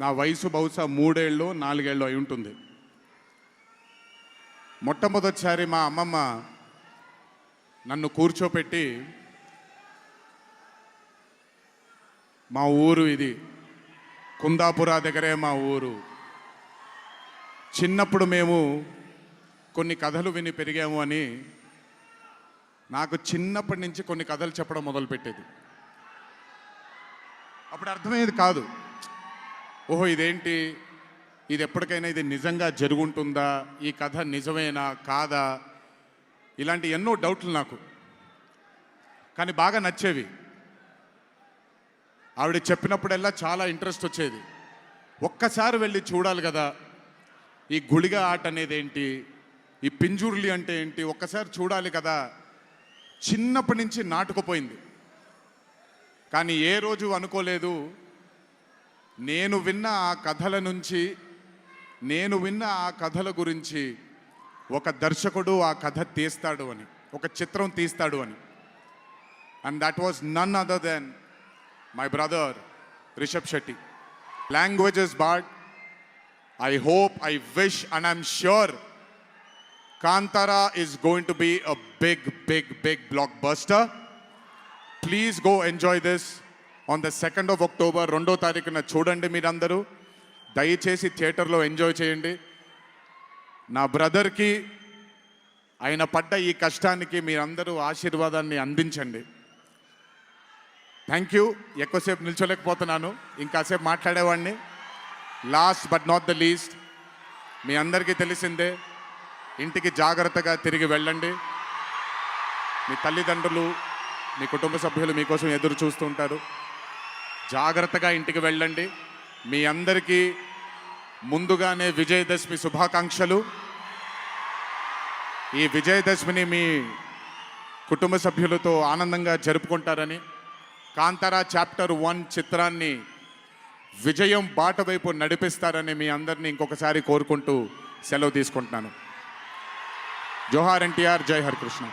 నా వయసు బహుశా 3 ఏళ్ళు 4 ఏళ్ళు అయి ఉంటుంది. మొట్టమొదటిసారి మా అమ్మమ్మ నన్ను కూర్చోపెట్టి, మా ఊరు ఇది కుందాపుర దగ్గరే మా ఊరు, చిన్నప్పుడు మేము కొన్ని కథలు విని పెరిగాము అని నాకు చిన్నప్పటి నుంచి కొన్ని కథలు చెప్పడం మొదలుపెట్టేది. అప్పుడు అర్థమయ్యేది కాదు, ఓహో ఇదేంటి, ఇది ఎప్పటికైనా ఇది నిజంగా జరుగుంటుందా, ఈ కథ నిజమేనా కాదా, ఇలాంటి ఎన్నో డౌట్లు నాకు. కానీ బాగా నచ్చేవి. ఆవిడ చెప్పినప్పుడల్లా చాలా ఇంట్రెస్ట్ వచ్చేది. ఒక్కసారి వెళ్ళి చూడాలి కదా, ఈ గుళిగ ఆట అనేది ఏంటి, ఈ పింజుర్లి అంటే ఏంటి, ఒక్కసారి చూడాలి కదా. చిన్నప్పటి నుంచి నాటుకుపోయింది. కానీ ఏ రోజు అనుకోలేదు, నేను విన్న ఆ కథల నుంచి, నేను విన్న ఆ కథల గురించి ఒక దర్శకుడు ఆ కథ తీస్తాడు అని, ఒక చిత్రం తీస్తాడు అని. And that was none other than my brother Rishab Shetty. Languages bad, I hope, I wish, and I'm sure Kantara is going to be a big blockbuster. Please go enjoy this on the 2nd of October. 2వ తారీఖున చూడండి మీరందరూ. దయచేసి థియేటర్లో enjoy చేయండి. నా బ్రదర్కి ఆయన పడ్డ ఈ కష్టానికి మీరందరూ ఆశీర్వాదాన్ని అందించండి. Thank you. ఎక్కువసేపు నిల్చోలేకపోతున్నాను, ఇంకాసేపు మాట్లాడేవాడిని. Last but not the least, మీ అందరికీ తెలిసిందే, ఇంటికి జాగ్రత్తగా తిరిగి వెళ్ళండి. మీ తల్లిదండ్రులు, మీ కుటుంబ సభ్యులు మీకోసం ఎదురు చూస్తూ ఉంటారు. జాగ్రత్తగా ఇంటికి వెళ్ళండి. మీ అందరికీ ముందుగానే విజయదశమి శుభాకాంక్షలు. ఈ విజయదశమిని మీ కుటుంబ సభ్యులతో ఆనందంగా జరుపుకుంటారని, కాంతారా చాప్టర్ 1 చిత్రాన్ని విజయం బాట వైపు నడిపిస్తారని మీ అందరినీ ఇంకొకసారి కోరుకుంటూ సెలవు తీసుకుంటున్నాను. జోహార్ ఎన్టీఆర్, జై హరికృష్ణ.